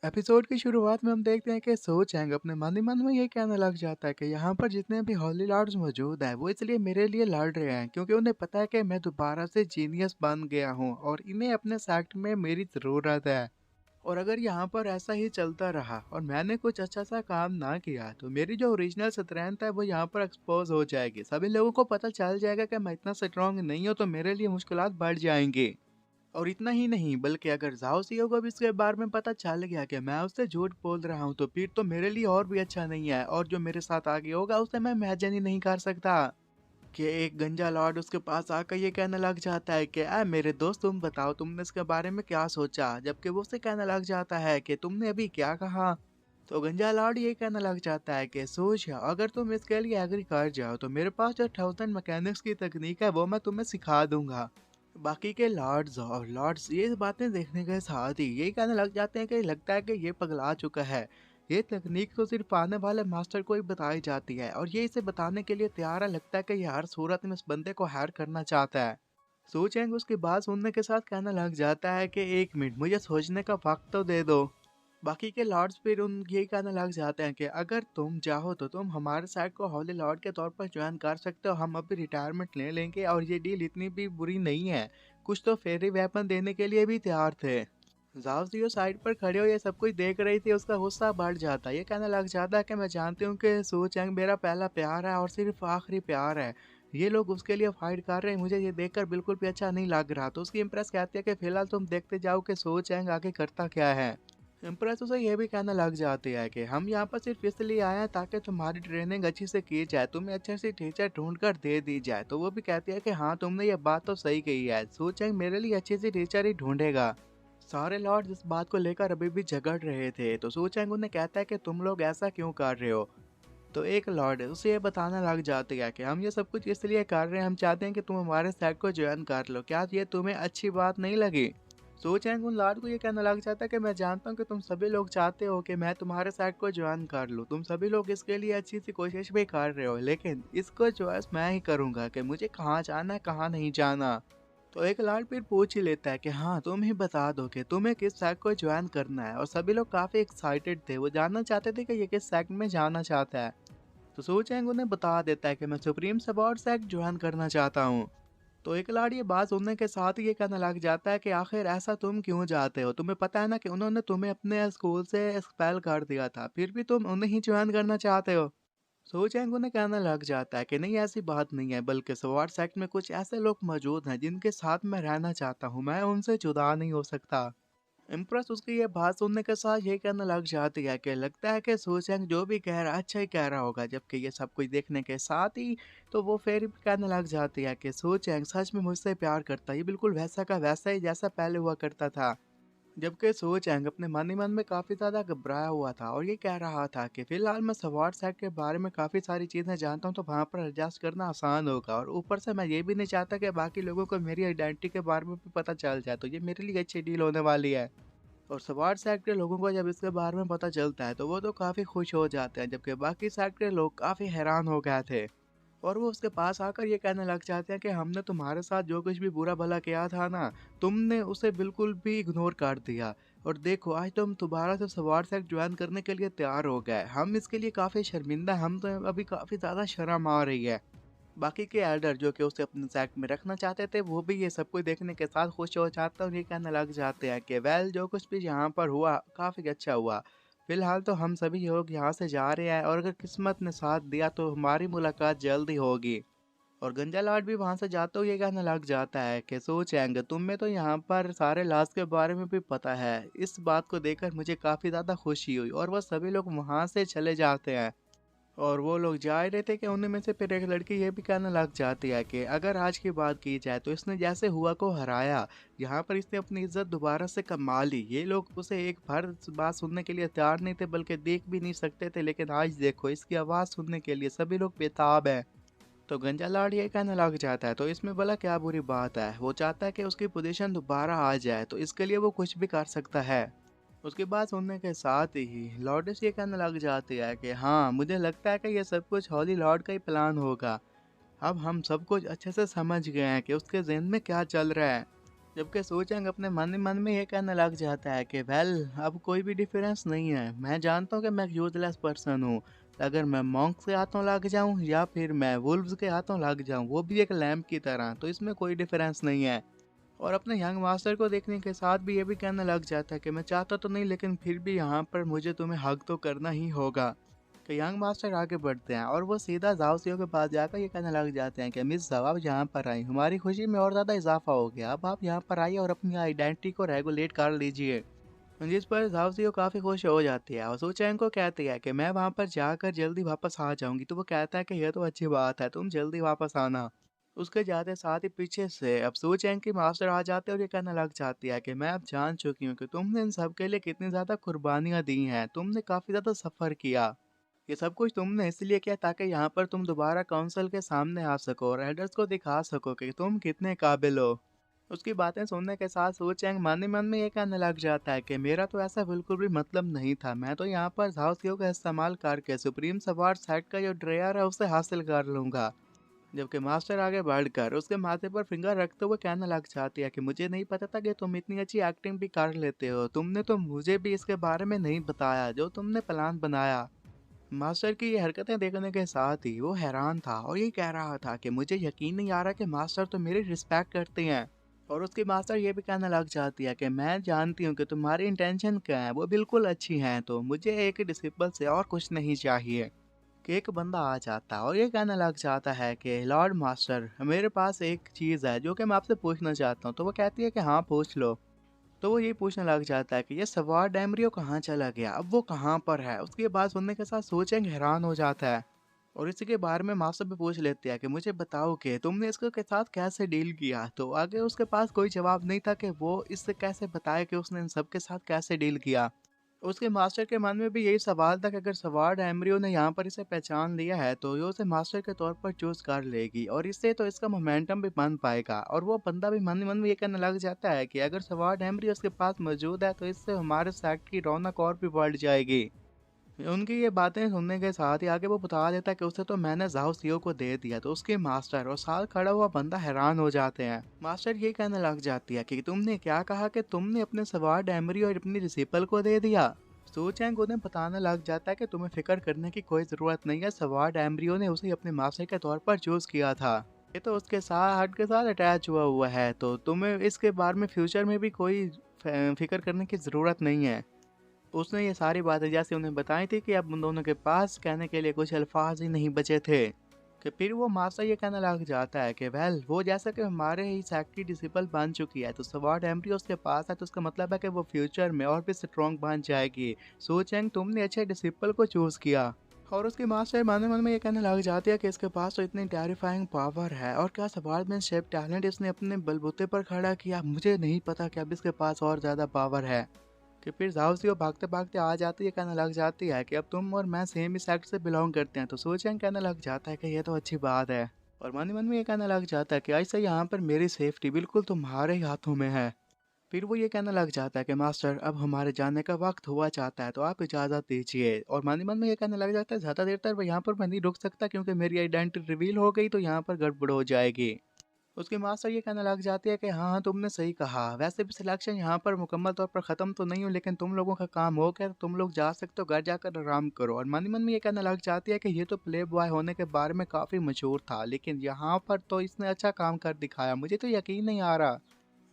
Episode की शुरुआत में हम देखते हैं कि सो चैंग अपने मन ही मन में ये कहने लग जाता है कि यहाँ पर जितने भी हॉली लॉर्ड्स मौजूद हैं वो इसलिए मेरे लिए लड़ रहे हैं क्योंकि उन्हें पता है कि मैं दोबारा से जीनियस बन गया हूँ और इन्हें अपने सेक्ट में मेरी ज़रूरत है। और अगर यहाँ पर ऐसा ही चलता रहा और मैंने कुछ अच्छा सा काम ना किया तो मेरी जो ओरिजिनल स्ट्रेंथ है वो यहाँ पर एक्सपोज हो जाएगी। सभी लोगों को पता चल जाएगा कि मैं इतना स्ट्रांग नहीं हूँ, तो मेरे लिए मुश्किलात बढ़ जाएंगी। और इतना ही नहीं बल्कि अगर जाओ सीओ को भी इसके बारे में पता चल गया कि मैं उससे झूठ बोल रहा हूँ तो फिर तो मेरे लिए और भी अच्छा नहीं है, और जो मेरे साथ आगे होगा उसे मैं इमेजिन ही नहीं कर सकता। कि एक गंजा लॉर्ड उसके पास आकर ये कहने लग जाता है कि मेरे दोस्त तुम बताओ तुमने इसके बारे में क्या सोचा, जबकि वो उसे कहने लग जाता है कि तुमने अभी क्या कहा। तो गंजा लॉर्ड ये कहने लग जाता है कि सोच अगर तुम इसके लिए एग्री कर जाओ तो मेरे पास जो 1000 मैकेनिक्स की तकनीक है वो मैं तुम्हें सिखा दूंगा। बाकी के लॉर्ड्स और लॉर्ड्स ये बातें देखने के साथ ही यही कहने लग जाते हैं कि लगता है कि ये पगला चुका है। ये तकनीक तो सिर्फ आने वाले मास्टर को ही बताई जाती है और ये इसे बताने के लिए तैयार है। लगता है कि ये हर सूरत में इस बंदे को हायर करना चाहता है। सो चैंग उसकी बात सुनने के साथ कहने लग जाता है कि एक मिनट मुझे सोचने का वक्त तो दे दो। बाकी के लॉर्ड्स फिर उन यही कहने लग जाते हैं कि अगर तुम चाहो तो तुम हमारे साइड को हॉली लॉर्ड के तौर पर ज्वाइन कर सकते हो, हम अभी रिटायरमेंट ले लेंगे और ये डील इतनी भी बुरी नहीं है। कुछ तो फेरी वेपन देने के लिए भी तैयार थे। जाओ साइड पर खड़े हो ये सब कुछ देख रही थी, उसका गुस्सा बढ़ जाता है। ये कहने लग जाता है कि मैं जानती हूँ कि सो चैंग मेरा पहला प्यार है और सिर्फ आखिरी प्यार है। ये लोग उसके लिए फाइट कर रहे हैं, मुझे ये देखकर बिल्कुल भी अच्छा नहीं लग रहा। तो उसकी इम्प्रेस कहती है कि फिलहाल तुम देखते जाओ कि सो चैंग आगे करता क्या है। इम्प्रेस उसे ये भी कहने लग जाती है कि हम यहाँ पर सिर्फ इसलिए आए हैं ताकि तुम्हारी ट्रेनिंग अच्छी से की जाए, तुम्हें अच्छे से टीचर ढूंढ कर दे दी जाए। तो वो भी कहती है कि हाँ तुमने ये बात तो सही कही है, सो चैंग मेरे लिए अच्छी सी टीचर ही ढूंढेगा। सारे लॉर्ड इस बात को लेकर अभी भी झगड़ रहे थे, तो सू चैंग उन्हें कहता है कि तुम लोग ऐसा क्यों कर रहे हो। तो एक लॉर्ड उसे ये बताने लग जाती है कि हम ये सब कुछ इसलिए कर रहे हैं, हम चाहते हैं कि तुम हमारे सेट को ज्वाइन कर लो, क्या ये तुम्हें अच्छी बात नहीं लगी। सो चैंग उन लॉर्ड को ये कहने लग जाता है कि मैं जानता हूँ कि तुम सभी लोग चाहते हो कि मैं तुम्हारे सेट को ज्वाइन कर लूँ, तुम सभी लोग इसके लिए अच्छी सी कोशिश भी कर रहे हो, लेकिन इसको चॉइस मैं ही करूंगा कि मुझे कहाँ जाना है कहाँ नहीं जाना। तो एक लाल फिर पूछ ही लेता है कि हाँ तुम ही बता दो कि तुम्हें किस सेक्ट को ज्वाइन करना है, और सभी लोग काफी एक्साइटेड थे, वो जानना चाहते थे कि ये किस सेक्ट में जाना चाहता है। तो सू चैंग उन्हें बता देता है कि मैं सुप्रीम सपोर्ट सेक्ट ज्वाइन करना चाहता हूँ। तो एक लाड़ ये बात सुनने के साथ ही ये कहने लग जाता है कि आखिर ऐसा तुम क्यों चाहते हो, तुम्हें पता है ना कि उन्होंने तुम्हें अपने स्कूल से एक्सपेल कर दिया था, फिर भी तुम उन्हें ही ज्वाइन करना चाहते हो। सो चैंग उन्हें कहने लग जाता है कि नहीं ऐसी बात नहीं है, बल्कि स्वॉर्ड सेक्ट में कुछ ऐसे लोग मौजूद हैं जिनके साथ मैं रहना चाहता हूँ, मैं उनसे जुदा नहीं हो सकता। इम्प्रेस उसकी ये बात सुनने के साथ ये कहने लग जाती है कि लगता है कि सो चैंग जो भी कह रहा है अच्छा ही कह रहा होगा, जबकि ये सब कुछ देखने के साथ ही तो वो फिर भी कहने लग जाती है कि सो चैंग सच में मुझसे प्यार करता है, ये बिल्कुल वैसा का वैसा ही जैसा पहले हुआ करता था। जबकि सो चैंग अपने मन ही मन में काफ़ी ज़्यादा घबराया हुआ था और ये कह रहा था कि फिलहाल मैं सवार सेट के बारे में काफ़ी सारी चीज़ें जानता हूँ, तो वहाँ पर एडजस्ट करना आसान होगा, और ऊपर से मैं ये भी नहीं चाहता कि बाकी लोगों को मेरी आइडेंटिटी के बारे में भी पता चल जाए, तो ये मेरे लिए अच्छी डील होने वाली है। और सवार सेट के लोगों को जब इसके बारे में पता चलता है तो वो तो काफ़ी खुश हो जाते हैं, जबकि बाकी सेट के लोग काफ़ी हैरान हो गए थे। और वो उसके पास आकर ये कहने लग जाते हैं कि हमने तुम्हारे साथ जो कुछ भी बुरा भला किया था ना, तुमने उसे बिल्कुल भी इग्नोर कर दिया। और देखो आज तुम दोबारा से सवार सेक्ट ज्वाइन करने के लिए तैयार हो गए, हम इसके लिए काफ़ी शर्मिंदा हैं, हम तो अभी काफ़ी ज़्यादा शर्म आ रही है। बाकी के एल्डर जो कि उसे अपने सेक्ट में रखना चाहते थे वो भी ये सब कुछ देखने के साथ खुश हो जाते हैं और ये कहने लग जाते हैं कि वेल जो कुछ भी यहाँ पर हुआ काफ़ी अच्छा हुआ। फिलहाल तो हम सभी लोग यहाँ से जा रहे हैं और अगर किस्मत ने साथ दिया तो हमारी मुलाकात जल्द ही होगी। और गंजा लाट भी वहां से जाते हुए ये कहने लग जाता है कि सो चैंग तुम्हें तो यहाँ पर सारे लाश के बारे में भी पता है। इस बात को देखकर मुझे काफ़ी ज़्यादा खुशी हुई और वह सभी लोग वहां से चले जाते हैं। और वो लोग जा ही रहे थे कि उनमें से फिर एक लड़की ये भी कहने लग जाती है कि अगर आज की बात की जाए तो इसने जैसे हुआ को हराया, यहाँ पर इसने अपनी इज्जत दोबारा से कमा ली। ये लोग उसे एक बार बात सुनने के लिए तैयार नहीं थे, बल्कि देख भी नहीं सकते थे, लेकिन आज देखो इसकी आवाज़ सुनने के लिए सभी लोग बेताब हैं। तो गंजा लाड ये कहने लग जाता है तो इसमें भला क्या बुरी बात है, वो चाहता है कि उसकी पोजीशन दोबारा आ जाए तो इसके लिए वो कुछ भी कर सकता है। उसकी बात सुनने के साथ ही लॉर्डिस ये कहने लग जाती है कि हाँ मुझे लगता है कि ये सब कुछ हॉली लॉर्ड का ही प्लान होगा। अब हम सब कुछ अच्छे से समझ गए हैं कि उसके जहन में क्या चल रहा है। जबकि सोचेंग अपने मन ही मन में ये कहने लग जाता है कि वेल, अब कोई भी डिफरेंस नहीं है। मैं जानता हूँ कि मैं यूजलेस पर्सन हूँ। अगर मैं मॉन्क्स के हाथों लग जाऊँ या फिर मैं वुल्व्स के हाथों लग जाऊँ, वो भी एक लैम्प की तरह, तो इसमें कोई डिफरेंस नहीं है। और अपने यंग मास्टर को देखने के साथ भी ये भी कहने लग जाता है कि मैं चाहता तो नहीं, लेकिन फिर भी यहाँ पर मुझे तुम्हें हक तो करना ही होगा। कि यंग मास्टर आगे बढ़ते हैं और वो सीधा जाओ सीओ के पास जाकर ये कहने लग जाते हैं कि मिस जाओ, आप यहाँ पर आई, हमारी खुशी में और ज़्यादा इजाफा हो गया। अब आप यहाँ पर आइए और अपनी आइडेंटिटी को रेगुलेट कर लीजिए। जिस पर जाओ सीओ काफ़ी खुश हो जाती है और सूचैंग को कहती है कि मैं वहाँ पर जाकर जल्दी वापस आ जाऊंगी। तो वो कहता है कि यह तो अच्छी बात है, तुम जल्दी वापस आना। उसके जाते साथ ही पीछे से अब सूचैंग की मास्टर आ जाते हैं और ये कहने लग जाती है कि मैं अब जान चुकी हूँ कि तुमने इन सब के लिए कितनी ज़्यादा कुर्बानियाँ दी हैं, तुमने काफ़ी ज़्यादा सफ़र किया। ये सब कुछ तुमने इसलिए किया ताकि यहाँ पर तुम दोबारा काउंसिल के सामने आ सको और एल्डर्स को दिखा सको कि तुम कितने काबिल हो। उसकी बातें सुनने के साथ सू चैंग मन ही मन में ये कहने लग जाता है कि मेरा तो ऐसा बिल्कुल भी मतलब नहीं था। मैं तो यहाँ पर झाओ सीओ का इस्तेमाल करके सुप्रीम सवार सेट का जो ड्रेयर है उसे हासिल कर लूंगा। जबकि मास्टर आगे बढ़कर उसके माथे पर फिंगर रखते हुए कहने लग जाती है कि मुझे नहीं पता था कि तुम इतनी अच्छी एक्टिंग भी कर लेते हो। तुमने तो मुझे भी इसके बारे में नहीं बताया जो तुमने प्लान बनाया। मास्टर की ये हरकतें देखने के साथ ही वो हैरान था और ये कह रहा था कि मुझे यकीन नहीं आ रहा कि मास्टर तो मेरी रिस्पेक्ट करते हैं। और उसकी मास्टर ये भी कहने लग जाती है कि मैं जानती हूँ कि तुम्हारी इंटेंशन क्या है, वो बिल्कुल अच्छी हैं, तो मुझे एक डिसिपल से और कुछ नहीं चाहिए। कि एक बंदा आ जाता है और ये कहने लग जाता है कि लॉर्ड मास्टर, मेरे पास एक चीज़ है जो कि मैं आपसे पूछना चाहता हूँ। तो वो कहती है कि हाँ, पूछ लो। तो वो ये पूछने लग जाता है कि ये सवार डैमरियो कहाँ चला गया, अब वो कहाँ पर है। उसकी बात सुनने के साथ सोचेंगे हैरान हो जाता है और इसी के बारे में मास्टर भी पूछ लेते हैं कि मुझे बताओ कि तुमने इसके के साथ कैसे डील किया। तो आगे उसके पास कोई जवाब नहीं था कि वो इससे कैसे बताए कि उसने इन सब के साथ कैसे डील किया। उसके मास्टर के मन में भी यही सवाल था कि अगर सवार्ड एम्ब्रियो ने यहाँ पर इसे पहचान लिया है तो ये उसे मास्टर के तौर पर चूज कर लेगी और इससे तो इसका मोमेंटम भी बन पाएगा। और वो बंदा भी मन ही मन में ये कहने लग जाता है कि अगर सवार्ड एम्ब्रियो उसके पास मौजूद है तो इससे हमारे सेक्ट की रौनक और भी बढ़ जाएगी। उनकी ये बातें सुनने के साथ ही आगे वो बता देता है कि उसे तो मैंने जाओ सीओ को दे दिया। तो उसके मास्टर और साथ खड़ा हुआ बंदा हैरान हो जाते हैं। मास्टर ये कहने लग जाती है कि तुमने क्या कहा कि तुमने अपने सवार डैमरी और अपनी रिसिपल को दे दिया। सोचैंग उन्हें बताने लग जाता है कि तुम्हें फिक्र करने की कोई ज़रूरत नहीं है, सवार डैमरियो ने उसे अपने मास्टर के तौर पर चूज किया था। ये तो उसके साथ हट के साथ अटैच हुआ हुआ है, तो तुम्हें इसके बारे में फ्यूचर में भी कोई फिक्र करने की ज़रूरत नहीं है। उसने ये सारी बातें जैसे उन्हें बताई थी कि अब उन दोनों के पास कहने के लिए कुछ अल्फाज ही नहीं बचे थे। कि फिर वो मास्टर ये कहने लग जाता है कि वेल, वो जैसा कि हमारे ही सेक्ट की डिसिपल बन चुकी है तो सवार्ड एम्ब्रियो उसके पास है, तो उसका मतलब है कि वो फ्यूचर में और भी स्ट्रॉन्ग बन जाएगी। सो चैंग, तुमने अच्छे डिसिपल को चूज किया। और उसके मास्टर मन ही मन में ये कहने लग जाती है कि इसके पास तो इतनी टेरिफाइंग पावर है और क्या सबार्डमैनशिप टैलेंट इसने अपने बलबूते पर खड़ा किया। मुझे नहीं पता कि अब इसके पास और ज़्यादा पावर है। कि फिर जाओ भागते भागते आ जाती है, कहने लग जाती है कि अब तुम और मैं सेम ही सेक्ट से बिलोंग करते हैं। तो सोचें कहने लग जाता है कि ये तो अच्छी बात है। और मन ही मन में ये कहने लग जाता है कि ऐसे यहाँ पर मेरी सेफ्टी बिल्कुल तुम्हारे ही हाथों में है। फिर वो ये कहने लग जाता है कि मास्टर, अब हमारे जाने का वक्त हुआ चाहता है तो आप इजाज़त दीजिए। और मन ही मन में ये कहने लग जाता है ज़्यादा देर तक यहाँ पर मैं नहीं रुक सकता, क्योंकि मेरी आइडेंटिटी रिवील हो गई तो यहाँ पर गड़बड़ हो जाएगी। उसकी मास्टर ये कहने लग जाती है कि हाँ हाँ, तुमने सही कहा। वैसे भी सिलेक्शन यहाँ पर मुकम्मल तौर पर ख़त्म तो नहीं हो, लेकिन तुम लोगों का काम हो गया तो तुम लोग जा सकते हो, घर जाकर आराम करो। और मन ही मन में ये कहने लग जाती है कि ये तो प्ले बॉय होने के बारे में काफ़ी मशहूर था, लेकिन यहाँ पर तो इसने अच्छा काम कर दिखाया, मुझे तो यकीन नहीं आ रहा।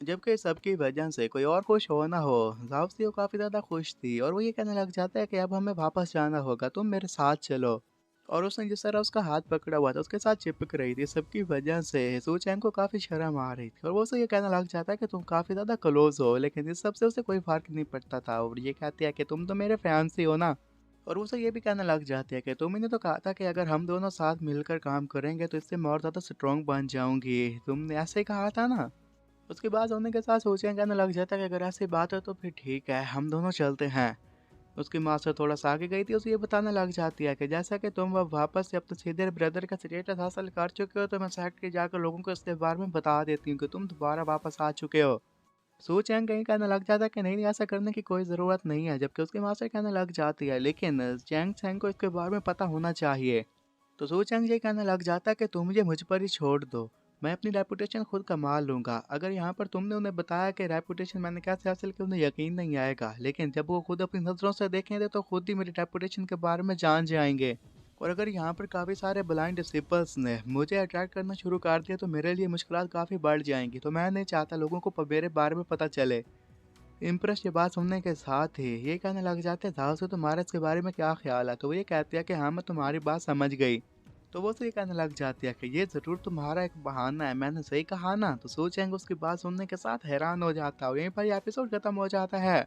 जबकि सबकी वजह से कोई और खुश हो ना हो, जाओ काफ़ी ज़्यादा खुश थी और वो ये कहने लग जाता है कि अब हमें वापस जाना होगा, तुम मेरे साथ चलो। और उसने जिस तरह उसका हाथ पकड़ा हुआ था उसके साथ चिपक रही थी, सबकी वजह से सू चैंग को काफ़ी शर्म आ रही थी और वो उसे ये कहने लग जाता है कि तुम काफ़ी ज़्यादा क्लोज हो, लेकिन इस सब से उसे कोई फ़र्क नहीं पड़ता था। और ये कहती है कि तुम तो मेरे फैंसी हो ना। और उसे ये भी कहने लग जाती है कि तुमने तो कहा था कि अगर हम दोनों साथ मिलकर काम करेंगे तो इससे मैं और ज़्यादा स्ट्रॉन्ग बन जाऊंगी, तुमने ऐसे ही कहा था ना। उसके बाद होने के साथ सोचें कहने लग जाता है कि अगर ऐसी बात है तो फिर ठीक है, हम दोनों चलते हैं। उसकी मास्टर थोड़ा सा आगे गई थी, उसे ये बताने लग जाती है कि जैसा कि तुम अब वापस से अपने सीधे ब्रदर का स्टेटस हासिल कर चुके हो तो मैं सेक्ट के जाकर लोगों को इसके बारे में बता देती हूँ कि तुम दोबारा वापस आ चुके हो। सू चैंग कहीं कहने लग जाता है कि नहीं नहीं, ऐसा करने की कोई ज़रूरत नहीं है। जबकि उसकी मास्टर कहने लग जाती है लेकिन चैंग चैंग को इसके बारे में पता होना चाहिए। तो सू चैंग ये कहने लग जाता है कि तुम मुझे मुझ पर ही छोड़ दो। मैं अपनी रेपुटेशन खुद कमा लूँगा। अगर यहाँ पर तुमने उन्हें बताया कि रेपुटेशन मैंने कैसे हासिल की, उन्हें यकीन नहीं आएगा। लेकिन जब वो खुद अपनी नज़रों से देखेंगे तो खुद ही मेरी रेपुटेशन के बारे में जान जाएँगे। और अगर यहाँ पर काफ़ी सारे ब्लाइंड डिसिपल्स ने मुझे अट्रैक्ट करना शुरू कर दिया तो मेरे लिए मुश्किलात काफ़ी बढ़ जाएँगी। तो मैं नहीं चाहता लोगों को मेरे बारे में पता चले। इम्प्रेस ये बात सुनने के साथ ही ये कहने लग जाते हैं, "दाऊद से तुम्हारा इसके बारे में क्या ख़्याल है?" तो वो ये कहती है कि हाँ, मैं तुम्हारी बात समझ गई। तो वो तो ये कहने लग जाती है कि ये ज़रूर तुम्हारा एक बहाना है, मैंने सही कहा ना? तो सो चैंग उसकी बात सुनने के साथ हैरान हो जाता है और यहीं पर ये एपिसोड ख़त्म हो जाता है।